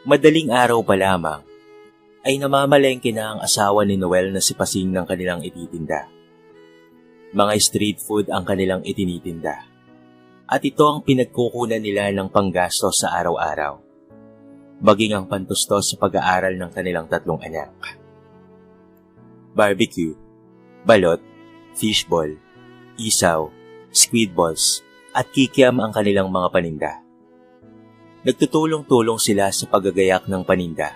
Madaling araw pa lamang ay namamalengke na ang asawa ni Noel na si Pasing ng kanilang ititinda. Mga street food ang kanilang itinitinda. At ito ang pinagkukunan nila ng panggasto sa araw-araw. Maging ang pantustos sa pag-aaral ng kanilang 3 anak. Barbecue, balot, fishball, isaw, squid balls, at kikiam ang kanilang mga paninda. Nagtutulong-tulong sila sa paggagayak ng paninda.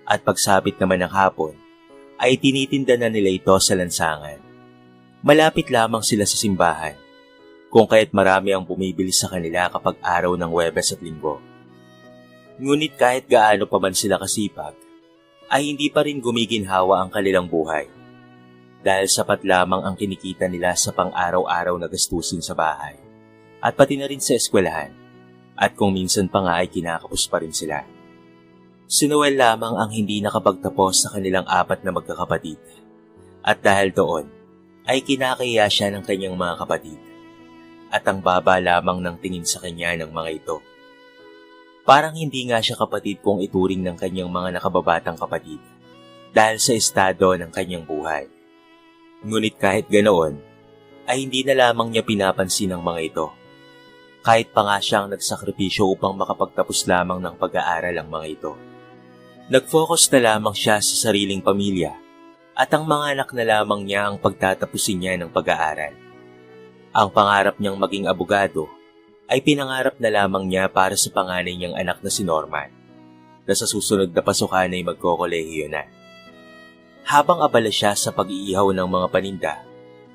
At pagsapit naman ng hapon, ay tinitinda na nila ito sa lansangan. Malapit lamang sila sa simbahan, kung kaya't marami ang bumibili sa kanila kapag araw ng Huwebes at Linggo. Ngunit kahit gaano pa man sila kasipag, ay hindi pa rin gumiginhawa ang kanilang buhay. Dahil sapat lamang ang kinikita nila sa pang-araw-araw na gastusin sa bahay, at pati na rin sa eskwelahan, at kung minsan pa nga ay kinakapos pa rin sila. Si Noel lamang ang hindi nakapagtapos sa kanilang 4 na magkakapatid. At dahil doon, ay kinakaya siya ng kanyang mga kapatid. At ang baba lamang ng tingin sa kanya ng mga ito. Parang hindi nga siya kapatid kung ituring ng kanyang mga nakababatang kapatid dahil sa estado ng kanyang buhay. Ngunit kahit ganoon, ay hindi na lamang niya pinapansin ang mga ito. Kahit pa nga siyang nagsakripisyo upang makapagtapos lamang ng pag-aaral ang mga ito. Nag-focus na lamang siya sa sariling pamilya at ang mga anak na lamang niya ang pagtatapusin niya ng pag-aaral. Ang pangarap niyang maging abogado ay pinangarap na lamang niya para sa panganay niyang anak na si Norman, na sa susunod na pasukan ay magkokolehiyo na. Habang abala siya sa pag-iihaw ng mga paninda,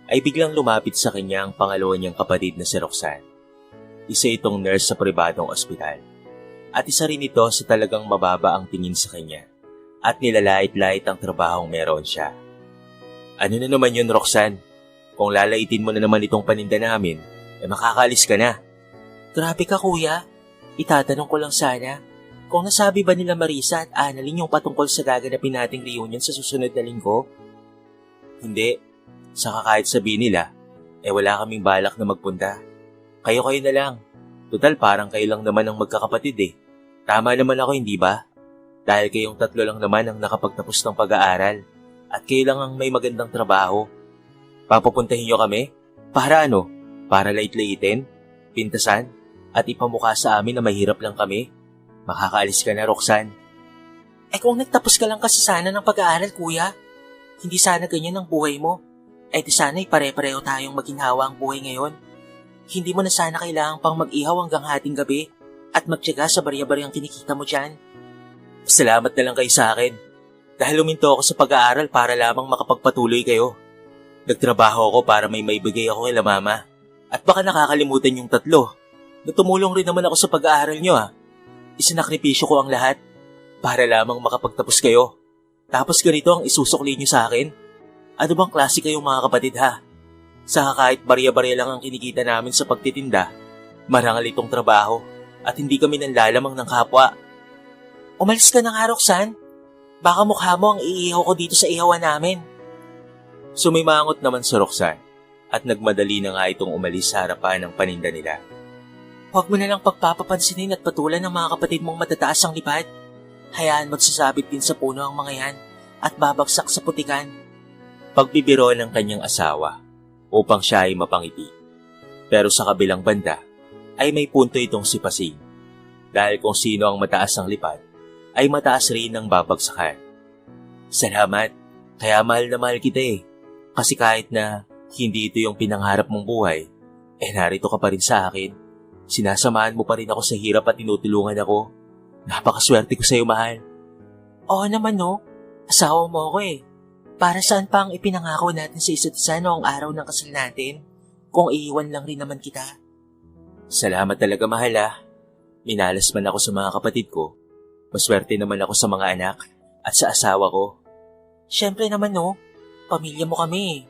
ay biglang lumapit sa kanya ang pangalawa niyang kapatid na si Roxanne. Isa itong nurse sa pribadong ospital. At isa rin ito sa talagang mababa ang tingin sa kanya at nilalait-lait ang trabahong meron siya. Ano na naman yun, Roxanne? Kung lalaitin mo na naman itong paninda namin, makakaalis ka na. Grabe ka, kuya. Itatanong ko lang sana, kung nasabi ba nila Marisa at Annalyn yung patungkol sa gaganapin nating reunion sa susunod na linggo? Hindi. Saka kahit sabihin nila, wala kaming balak na magpunta. Kayo-kayo na lang. Total parang kayo lang naman ang magkakapatid eh. Tama naman ako, hindi ba? Dahil kayong 3 lang naman ang nakapagtapos ng pag-aaral at kayo lang ang may magandang trabaho. Papupuntahin niyo kami? Para ano? Para lait-laitin? Pintasan? At ipamukha sa amin na mahirap lang kami? Makakaalis ka na, Roxanne. Kung nagtapos ka lang kasi sana ng pag-aaral, kuya, hindi sana ganyan ang buhay mo. Di sana'y pare-pareho tayong maginhawa ang buhay ngayon. Hindi mo na sana kailangan pang mag-ihaw hanggang hating gabi at magtiyaga sa barya-baryang kinikita mo dyan. Salamat na lang kayo sa akin. Dahil huminto ako sa pag-aaral para lamang makapagpatuloy kayo. Nagtrabaho ako para may maibigay ako kay mama. At baka nakakalimutan yung 3. Natumulong rin naman ako sa pag-aaral nyo Isinakripisyo ko ang lahat para lamang makapagtapos kayo. Tapos ganito ang isusukli nyo sa akin? Ano bang klase kayong mga kapatid Saka kahit barya-barya lang ang kinikita namin sa pagtitinda, marangal itong trabaho at hindi kami nanlalamang ng kapwa. Umalis ka na nga, Roxanne. Baka mukha mo ang iihaw ko dito sa ihawan namin. Sumimangot naman si Roxanne at nagmadali na nga itong umalis sa harapan ng paninda nila. Huwag mo na lang pagpapapansinin at patulan ng mga kapatid mong matataas ang lipad. Hayaan mo't sasabit din sa puno ang mga yan at babagsak sa putikan. Pagbibiro ng kanyang asawa upang siya ay mapangiti. Pero sa kabilang banda ay may punto itong si Pasing. Dahil kung sino ang mataas ang lipad, ay mataas rin ang babagsakan. Salamat, kaya mahal na mahal kita Kasi kahit na hindi ito yung pinangarap mong buhay, narito ka pa rin sa akin. Sinasamahan mo pa rin ako sa hirap at tinutulungan ako. Napakaswerte ko sa'yo, mahal. Oo naman asawa mo ako Para saan pa ang ipinangako natin sa isa't isa noong araw ng kasal natin, kung iiwan lang rin naman kita? Salamat talaga, mahal Minalas man ako sa mga kapatid ko. Maswerte naman ako sa mga anak at sa asawa ko. Siyempre naman pamilya mo kami.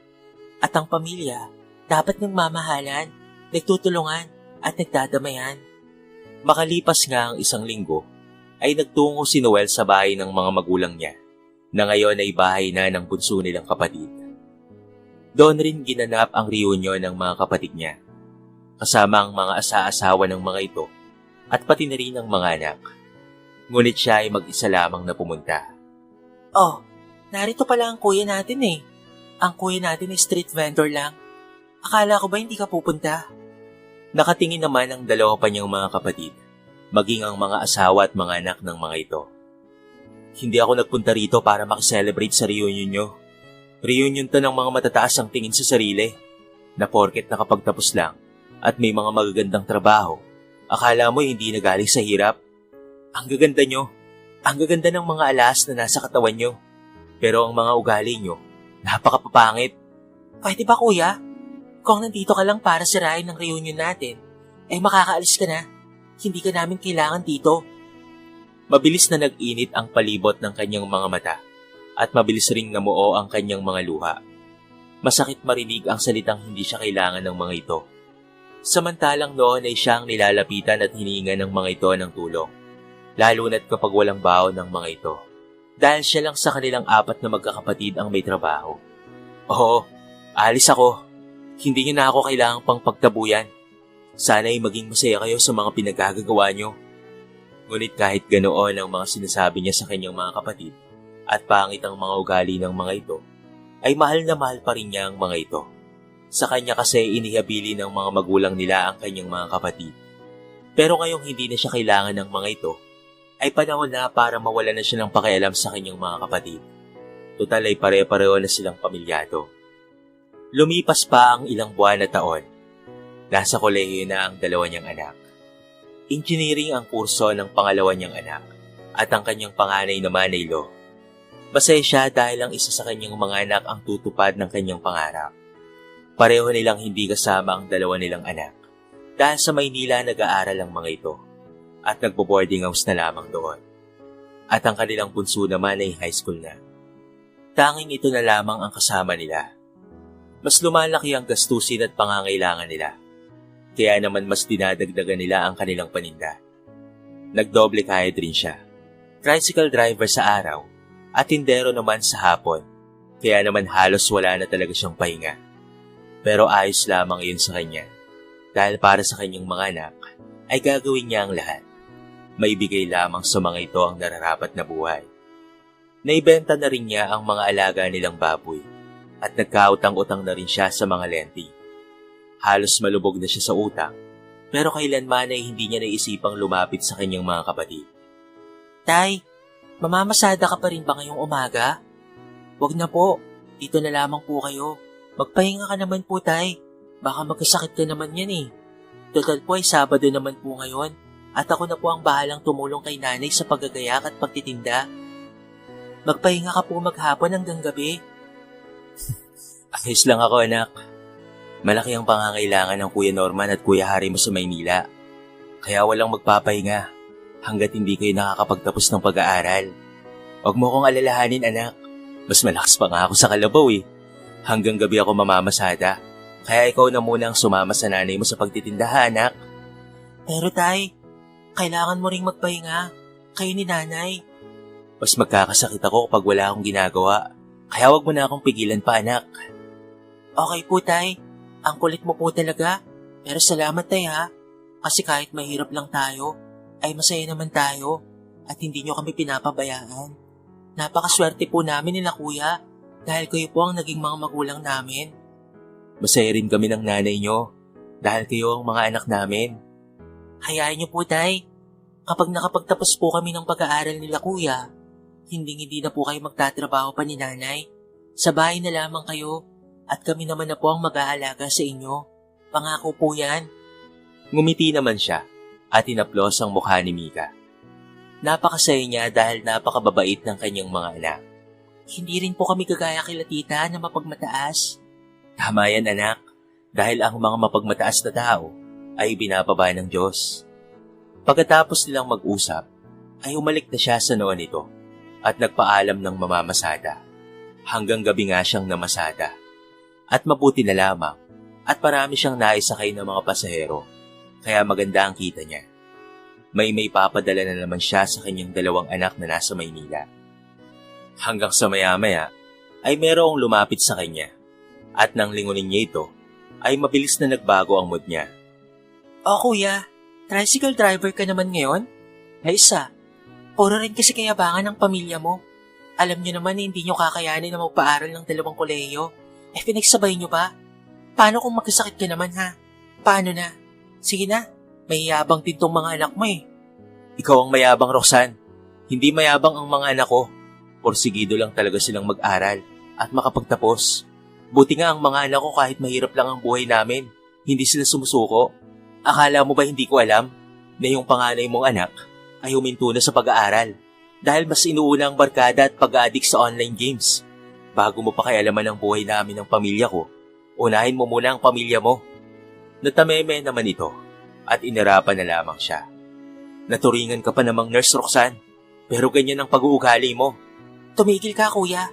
At ang pamilya, dapat nagmamahalan, nagtutulungan at nagdadamayan. Makalipas nga ang 1 linggo, ay nagtungo si Noel sa bahay ng mga magulang niya, na ngayon ay bahay na ng bunso nilang kapatid. Doon rin ginanap ang reunion ng mga kapatid niya, kasama ang mga asa-asawa ng mga ito at pati na rin ang mga anak. Ngunit siya ay mag-isa lamang na pumunta. Oh, narito pala ang kuya natin eh. Ang kuya natin ay street vendor lang. Akala ko ba hindi ka pupunta? Nakatingin naman ang dalawa pa niyang mga kapatid, maging ang mga asawa at mga anak ng mga ito. Hindi ako nagpunta rito para makiselebrate sa reunion nyo. Reunion to ng mga matataas ang tingin sa sarili, na porket nakapagtapos lang at may mga magagandang trabaho, akala mo hindi nagaling sa hirap. Ang gaganda nyo, ang gaganda ng mga alas na nasa katawan nyo, pero ang mga ugali nyo, napakapapangit. Pwede ba kuya? Kung nandito ka lang para sirain ng reunion natin, ay makakaalis ka na. Hindi ka namin kailangan dito. Mabilis na nag-init ang palibot ng kanyang mga mata at mabilis ring namuo ang kanyang mga luha. Masakit marinig ang salitang hindi siya kailangan ng mga ito. Samantalang noon ay siyang nilalapitan at hininga ng mga ito ng tulong, lalo na't kapag walang baon ng mga ito. Dahil siya lang sa kanilang 4 na magkakapatid ang may trabaho. Oo, alis ako. Hindi niyo na ako kailangang pang pagtabuyan. Sana ay maging masaya kayo sa mga pinagagagawa niyo. Ngunit kahit ganoon ang mga sinasabi niya sa kanyang mga kapatid at pangit ang mga ugali ng mga ito, ay mahal na mahal pa rin niya ang mga ito. Sa kanya kasi inihabili ng mga magulang nila ang kanyang mga kapatid. Pero ngayong hindi na siya kailangan ng mga ito, ay panahon na para mawala na siya ng pakialam sa kanyang mga kapatid. Tutal ay pare-pareho na silang pamilyado. Lumipas pa ang ilang buwan na taon. Nasa kolehiyo na ang dalawa niyang anak. Engineering ang kurso ng pangalawa niyang anak at ang kanyang panganay naman ay law. Masaya siya dahil ang isa sa kanyang mga anak ang tutupad ng kanyang pangarap. Pareho nilang hindi kasama ang dalawa nilang anak dahil sa Maynila nag-aaral ang mga ito at nagbo-boarding house na lamang doon. At ang kanilang bunso naman ay high school na. Tanging ito na lamang ang kasama nila. Mas lumalaki ang gastusin at pangangailangan nila. Kaya naman mas dinadagdagan nila ang kanilang paninda. Nagdoble kahit rin siya. Tricycle driver sa araw at tindero naman sa hapon. Kaya naman halos wala na talaga siyang pahinga. Pero ayos lamang yun sa kanya. Dahil para sa kanyang mga anak, ay gagawin niya ang lahat. Maibigay lamang sa mga ito ang nararapat na buhay. Naibenta na rin niya ang mga alaga nilang baboy. At nagkautang-utang na rin siya sa mga lenti. Halos malubog na siya sa utang, pero kailanman ay hindi niya naisipang lumapit sa kanyang mga kapatid. Tay, mamamasada ka pa rin ba ngayong umaga? Wag na po, dito na lamang po kayo. Magpahinga ka naman po, Tay. Baka magkasakit ka naman yan eh. Total po ay Sabado naman po ngayon, at ako na po ang bahalang tumulong kay nanay sa paggagayak at pagtitinda. Magpahinga ka po maghapon hanggang gabi. Ayos lang ako, anak. Malaki ang pangangailangan ng Kuya Norman at Kuya Harry mo sa Maynila. Kaya walang magpapahinga hanggat hindi kayo nakakapagtapos ng pag-aaral. Huwag mo akong alalahanin, anak. Mas malakas pa nga ako sa kalabaw eh. Hanggang gabi ako mamamasada. Kaya ikaw na muna ang sumama sa nanay mo sa pagtitindahan, anak. Pero Tay, kailangan mo ring magpahinga. Kayo ni nanay. Mas magkakasakit ako kapag wala akong ginagawa. Kaya wag mo na akong pigilan pa, anak. Okay po, Tay. Ang kulit mo po talaga. Pero salamat, Tay, ha? Kasi kahit mahirap lang tayo, ay masaya naman tayo at hindi nyo kami pinapabayaan. Napakaswerte po namin nila, Kuya, dahil kayo po ang naging mga magulang namin. Masaya rin kami ng nanay nyo dahil kayo ang mga anak namin. Hayaan nyo po, Tay. Kapag nakapagtapos po kami ng pag-aaral nila, Kuya, hindi na po kayo magtatrabaho pa ni Nanay. Sa bahay na lamang kayo at kami naman na po ang mag-aalaga sa inyo. Pangako po yan. Ngumiti naman siya at inaplos ang mukha ni Mika. Napakasaya niya dahil napakababait ng kanyang mga anak. Hindi rin po kami kagaya kila tita na mapagmataas. Tama yan, anak, dahil ang mga mapagmataas na tao ay binababa ng Diyos. Pagkatapos nilang mag-usap, ay umalik na siya sa noon nito at nagpaalam ng mamamasada. Hanggang gabi nga siyang namasada. At mabuti na lamang at marami siyang naisakay ng mga pasahero, kaya maganda ang kita niya. May papadala na naman siya sa kanyang 2 anak na nasa Maynila. Hanggang sa maya-maya ay merong lumapit sa kanya at nang lingunin niya ito ay mabilis na nagbago ang mood niya. Oh, Kuya, tricycle driver ka naman ngayon? Ay isa, Puro rin kasi kayabangan ng pamilya mo. Alam niyo naman na hindi niyo kakayanin na magpaaral ng 2 kolehiyo. Pinagsabay niyo pa? Paano kung magkasakit ka naman ha? Paano na? Sige na, mayabang din tong mga anak mo eh. Ikaw ang mayabang, Roxanne. Hindi mayabang ang mga anak ko. Porsigido lang talaga silang mag-aral at makapagtapos. Buti nga ang mga anak ko kahit mahirap lang ang buhay namin, hindi sila sumusuko. Akala mo ba hindi ko alam na yung panganay mong anak ay huminto na sa pag-aaral dahil mas inuuna ang barkada at pag-addict sa online games? Bago mo pa kaialaman ang buhay namin ng pamilya ko, unahin mo muna ang pamilya mo. Natameme naman ito at inarapan na lamang siya. Naturingan ka pa namang nurse, Roxanne, pero ganyan ang pag-uugali mo. Tumigil ka, kuya.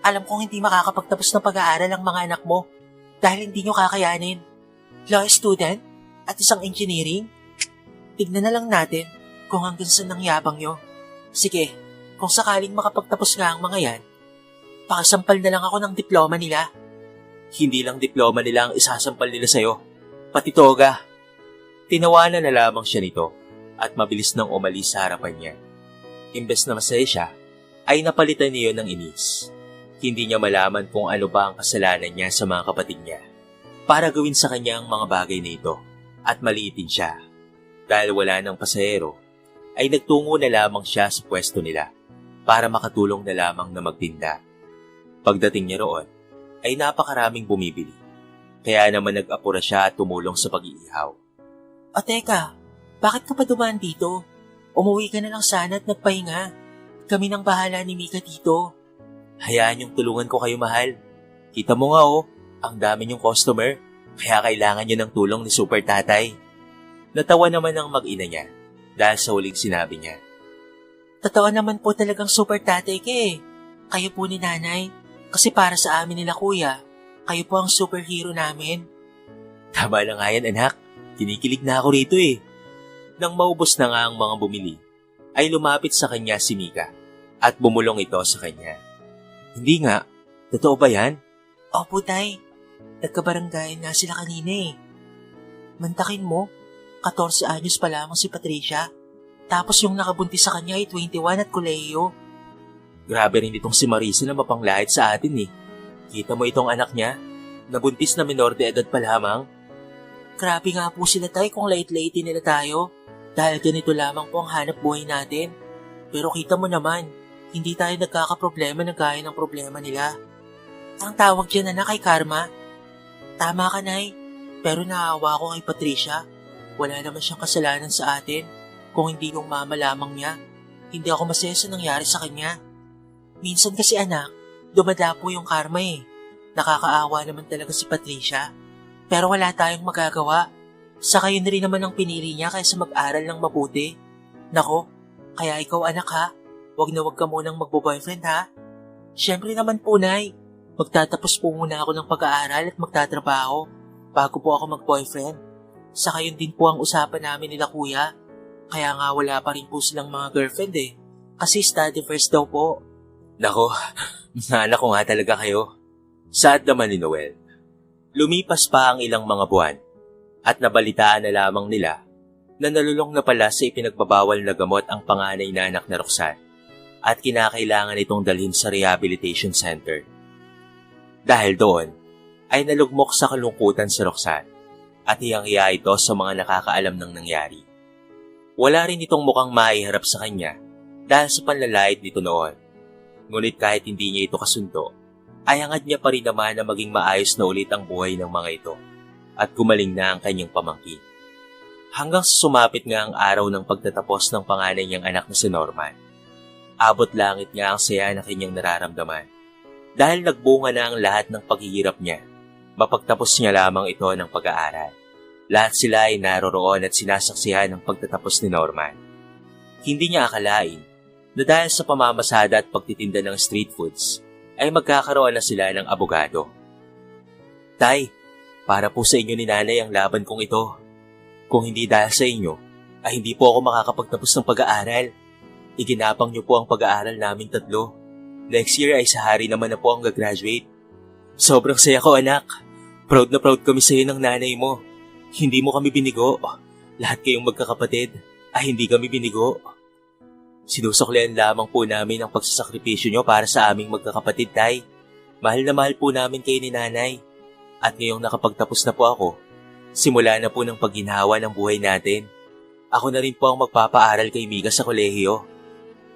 Alam kong hindi makakapagtapos ng pag-aaral ang mga anak mo dahil hindi nyo kakayanin. Law student at isang engineering? Tignan na lang natin kung hanggang saan ang yabang nyo. Sige, kung sakaling makapagtapos nga ang mga yan, pakasampal na lang ako ng diploma nila. Hindi lang diploma nila ang isasampal nila sa'yo, pati toga. Tinawanan na lamang siya nito at mabilis nang umalis sa harapan niya. Imbes na masaya siya, ay napalitan niyo ng inis. Hindi niya malaman kung ano ba ang kasalanan niya sa mga kapatid niya para gawin sa kanya ang mga bagay na ito at maliitin siya. Dahil wala ng pasahero, ay nagtungo na lamang siya sa pwesto nila para makatulong na lamang na magtinda. Pagdating niya roon, ay napakaraming bumibili. Kaya naman nag-apura siya at tumulong sa pag-iihaw. O teka, bakit ka pa dumaan dito? Umuwi ka na lang sana at nagpahinga. Kami nang bahala ni Mika dito. Hayaan yung tulungan ko kayo, mahal. Kita mo nga ang dami niyong customer, kaya kailangan niyo ng tulong ni Super Tatay. Natawa naman ang mag-ina niya dahil sa huling sinabi niya. Totoo naman po talagang Super Tatay ka eh. Kayo po ni Nanay. Kasi para sa amin nila kuya, kayo po ang superhero namin. Tama na nga yan, anak. Kinikilig na ako rito eh. Nang maubos na nga ang mga bumili, ay lumapit sa kanya si Mika at bumulong ito sa kanya. Hindi nga, totoo ba yan? Opo, Tay. Nagkabaranggayan nga sila kanina eh. Mantakin mo, 14 anyos pa lamang si Patricia. Tapos yung nakabuntis sa kanya ay 21 at kolehiyo. Grabe rin itong si Marisa na mapanglahit sa atin eh. Kita mo itong anak niya, nabuntis na minor de edad pa lamang. Grabe nga po sila, Tay, kung lait-laitin nila tayo. Dahil ganito lamang po ang hanap buhay natin. Pero kita mo naman, hindi tayo nagkakaproblema na gaya ng problema nila. Ang tawag dyan, anak, ay karma. Tama ka, Nay. Pero naawa ko kay Patricia. Wala naman siyang kasalanan sa atin. Kung hindi yung mama lamang niya, hindi ako masaya sa nangyari sa kanya. Minsan kasi, anak, dumadapo yung karma eh. Nakakaawa naman talaga si Patricia. Pero wala tayong magagawa. Saka yun rin naman ang pinili niya kaysa mag-aral ng mabuti. Nako, kaya ikaw anak ha, wag ka munang magbo-boyfriend ha. Siyempre naman po, Nay, magtatapos po muna ako ng pag-aaral at magtatrabaho bago po ako mag-boyfriend. Saka yun din po ang usapan namin nila kuya. Kaya nga wala pa rin po silang mga girlfriend eh. Kasi study first daw po. Nako, anak ko nga talaga kayo. Sad naman ni Noel. Lumipas pa ang ilang mga buwan at nabalitaan na lamang nila na nalulong na pala sa ipinagbabawal na gamot ang panganay na anak na Roxanne at kinakailangan itong dalhin sa rehabilitation center. Dahil doon, ay nalugmok sa kalungkutan si Roxanne at hiyang-hiya ito sa mga nakakaalam ng nangyari. Wala rin itong mukhang maiharap sa kanya dahil sa panlalait nito noon. Ngunit kahit hindi niya ito kasundo, ay hangad niya pa rin naman na maging maayos na ulit ang buhay ng mga ito at gumaling na ang kanyang pamangkin. Hanggang sa sumapit nga ang araw ng pagtatapos ng panganay niyang anak na si Norman. Abot langit nga ang saya na kanyang nararamdaman. Dahil nagbunga na ang lahat ng paghihirap niya, mapagtapos niya lamang ito ng pag-aaral. Lahat sila ay naroroon at sinasaksihan ng pagtatapos ni Norman. Hindi niya akalain na dahil sa pamamasada at pagtitinda ng street foods, ay magkakaroon na sila ng abogado. Tay, para po sa inyo ni Nanay ang laban kong ito. Kung hindi dahil sa inyo, ay hindi po ako makakapagtapos ng pag-aaral. Iginapang niyo po ang pag-aaral naming tatlo. Next year ay sa hari naman na po ang gagraduate. Sobrang saya ko, anak. Proud na proud kami sa iyo ng nanay mo. Hindi mo kami binigo. Lahat kayong magkakapatid ay hindi kami binigo. Sinusuklian lamang po namin ang pagsasakripisyo nyo para sa aming magkakapatid, Tay. Mahal na mahal po namin kayo ni Nanay. At ngayong nakapagtapos na po ako, simula na po ng pagginhawa ng buhay natin. Ako na rin po ang magpapaaral kay Mika sa kolehiyo.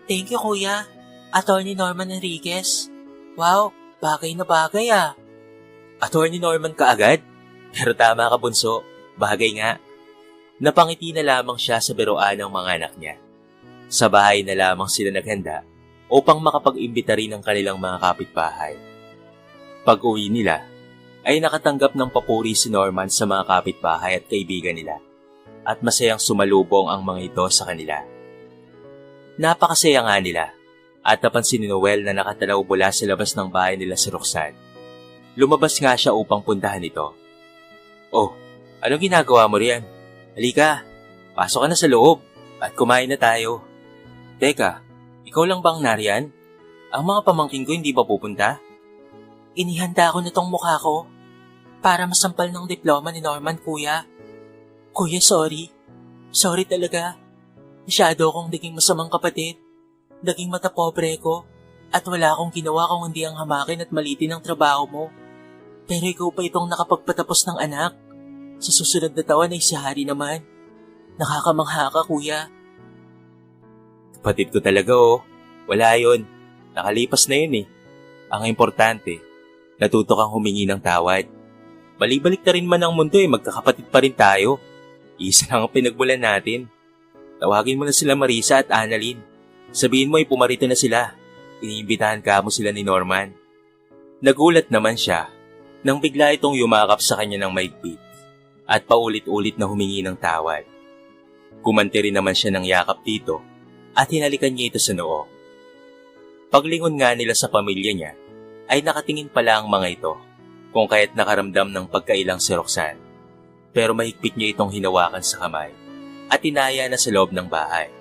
Thank you, Kuya. Attorney Norman Enriquez. Wow, bagay na bagay ah. Attorney Norman ka agad? Pero tama ka, bunso. Bagay nga. Napangiti na lamang siya sa biruan ng mga anak niya. Sa bahay na lamang sila naghanda upang makapag-imbita rin ng kanilang mga kapitbahay. Pag-uwi nila, ay nakatanggap ng papuri si Norman sa mga kapitbahay at kaibigan nila at masayang sumalubong ang mga ito sa kanila. Napakasaya nga nila at napansin ni Noel na nakatalaw mula sa labas ng bahay nila si Roxanne. Lumabas nga siya upang puntahan ito. Oh, anong ginagawa mo riyan? Halika, pasok ka na sa loob at kumain na tayo. Teka, ikaw lang bang nariyan? Ang mga pamangkin ko hindi ba pupunta? Inihanda ko na tong mukha ko para masampal ng diploma ni Norman, Kuya. Kuya, sorry. Sorry talaga. Masyado akong naging masamang kapatid. Naging matapobre ko at wala akong ginawa kung hindi ang hamakin at malitin ang trabaho mo. Pero ikaw pa itong nakapagpatapos ng anak. Sa susunod na taon ay si Hari naman. Nakakamangha ka, Kuya. Kapatid ko talaga oh. Wala yun. Nakalipas na yun eh. Ang importante, natuto kang humingi ng tawad. Balibalik na rin man ang mundo eh, magkakapatid pa rin tayo. Isa lang ang pinagmulan natin. Tawagin mo na sila Marisa at Annalyn. Sabihin mo ay pumarito na sila. Iniimbitahan ka mo sila ni Norman. Nagulat naman siya nang bigla itong yumakap sa kanya ng maigpit at paulit-ulit na humingi ng tawad. Kumante rin naman siya ng yakap dito at hinalikan niya ito sa noo. Paglingon nga nila sa pamilya niya ay nakatingin pala ang mga ito kung kaya't nakaramdam ng pagkailang si Roxanne. Pero mahigpit niya itong hinawakan sa kamay at inaya na sa loob ng bahay.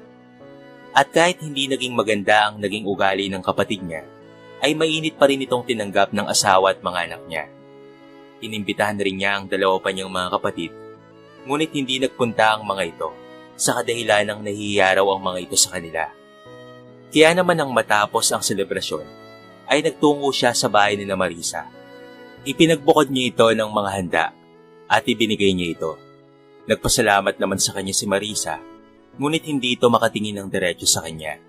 At kahit hindi naging maganda ang naging ugali ng kapatid niya, ay mainit pa rin itong tinanggap ng asawa at mga anak niya. Inimbitahan rin niya ang dalawa pa niyang mga kapatid, ngunit hindi nagpunta ang mga ito sa kadahilan ng nahihiya raw ang mga ito sa kanila. Kaya naman nang matapos ang selebrasyon, ay nagtungo siya sa bahay ni Marisa. Ipinagbukod niya ito ng mga handa at ibinigay niya ito. Nagpasalamat naman sa kanya si Marisa, ngunit hindi ito makatingin ng diretso sa kanya.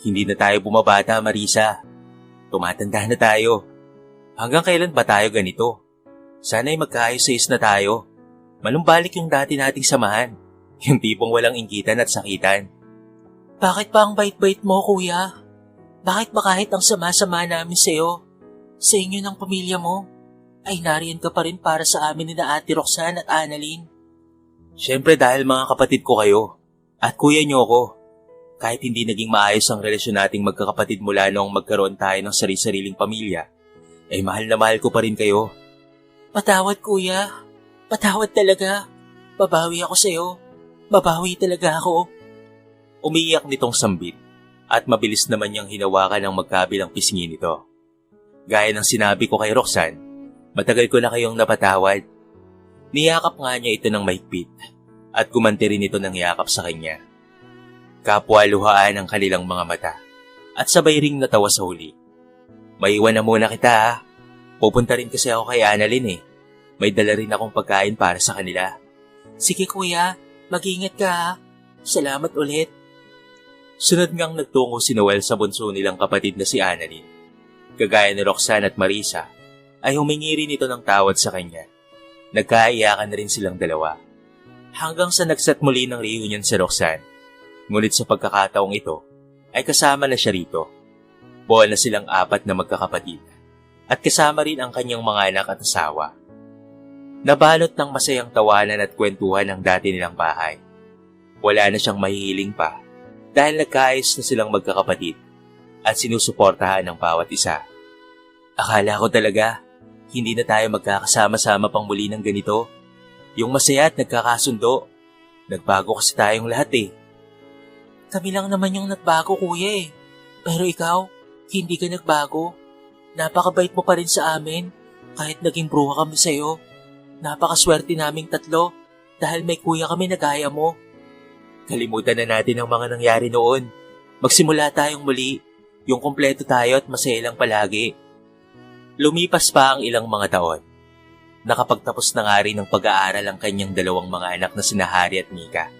Hindi na tayo bumabata, Marisa. Tumatanda na tayo. Hanggang kailan ba tayo ganito? Sana'y magkaayos-ayos na tayo. Malumbalik yung dati nating samahan. Yung tipong walang inggitan at sakitan. Bakit pa ang bait-bait mo, Kuya? Bakit ba kahit ang sama-sama namin sa'yo, sa inyo ng pamilya mo, ay nariyan ka pa rin para sa amin ni na Ate Roxanne at Annalyn? Siyempre dahil mga kapatid ko kayo at kuya niyo ko. Kahit hindi naging maayos ang relasyon nating magkakapatid mula noong magkaroon tayo ng sarili-sariling pamilya, ay mahal na mahal ko pa rin kayo. Patawad, Kuya. Patawad talaga. Babawi ako sa'yo. Babawi talaga ako. Umiiyak nitong sambit at mabilis naman niyang hinawakan ang magkabilang pisngi nito. Gaya ng sinabi ko kay Roxanne, matagal ko na kayong napatawad. Niyakap nga niya ito ng mahigpit at gumanti rin ito ng yakap sa kanya. Kapwa-luhaan ang kanilang mga mata at sabay ring natawa sa huli. Maiwan na muna kita ha. Pupunta rin kasi ako kay Annalyn eh. May dala rin akong pagkain para sa kanila. Sige, Kuya. Mag-ingat ka ha. Salamat ulit. Sunod ngang nagtungo si Noel sa bunso nilang kapatid na si Annalyn. Kagaya ni Roxanne at Marisa, ay humingi rin ito ng tawad sa kanya. Nagkaiyakan na rin silang dalawa. Hanggang sa nagset muli ng reunion si Roxanne. Ngunit sa pagkakataong ito, ay kasama na siya rito. Buwan na silang 4 na magkakapatid. At kasama rin ang kanyang mga anak at asawa. Nabalot ng masayang tawanan at kwentuhan ang dati nilang bahay. Wala na siyang mahihiling pa dahil nagkaayos na silang magkakapatid at sinusuportahan ng bawat isa. Akala ko talaga, hindi na tayo magkakasama-sama pang muli ng ganito. Yung masaya at nagkakasundo. Nagbago kasi tayong lahat eh. Kami lang naman yung nagbago, Kuya eh. Pero ikaw, hindi ka nagbago. Napakabait mo pa rin sa amin kahit naging bruha kami sa'yo. Napakaswerte naming 3 dahil may kuya kami na gaya mo. Kalimutan na natin ang mga nangyari noon. Magsimula tayong muli, yung kumpleto tayo at masaya lang palagi. Lumipas pa ang ilang mga taon. Nakapagtapos na nga rin ng pag-aaral ang kanyang dalawang mga anak na sina Harry at Mika.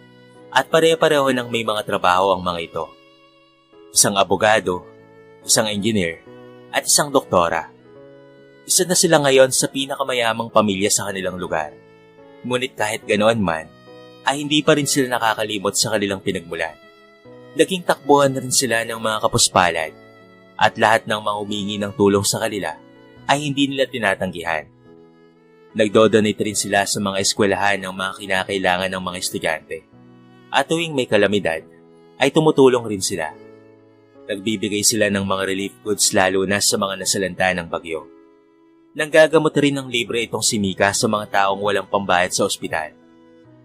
At pare-pareho nang may mga trabaho ang mga ito. Isang abogado, isang engineer, at isang doktora. Isa na sila ngayon sa pinakamayamang pamilya sa kanilang lugar. Ngunit kahit ganoon man, ay hindi pa rin sila nakakalimot sa kanilang pinagmulan. Naging takbuhan na rin sila ng mga kapuspalad at lahat ng mga humingi ng tulong sa kanila ay hindi nila tinatanggihan. Nagdodonate rin sila sa mga eskwelahan ng mga kinakailangan ng mga estudyante. At tuwing may kalamidad, ay tumutulong rin sila. Nagbibigay sila ng mga relief goods lalo na sa mga nasalanta ng bagyo. Nanggagamot rin ng libre itong si Mika sa mga taong walang pambayad sa ospital.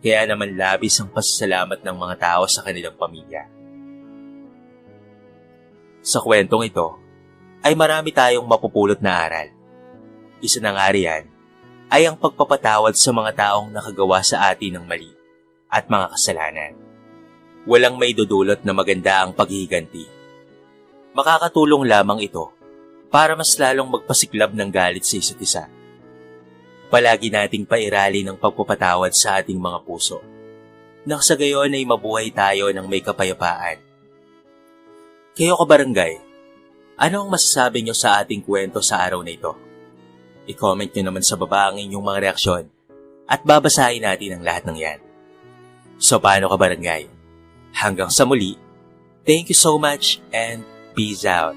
Kaya naman labis ang pasasalamat ng mga tao sa kanilang pamilya. Sa kwentong ito, ay marami tayong mapupulot na aral. Isa na nga riyan ay ang pagpapatawad sa mga taong nakagawa sa atin ng mali at mga kasalanan. Walang may dudulot na maganda ang paghihiganti. Makakatulong lamang ito para mas lalong magpasiklab ng galit sa isa't isa. Palagi nating pairali ng pagpapatawad sa ating mga puso. Nang sa gayon ay mabuhay tayo ng may kapayapaan. Kayo kabarangay, ano ang masasabi nyo sa ating kwento sa araw na ito? I-comment nyo naman sa baba ang inyong mga reaksyon at babasahin natin ang lahat ng yan. So paano kabarangay? Hanggang sa muli, thank you so much and peace out.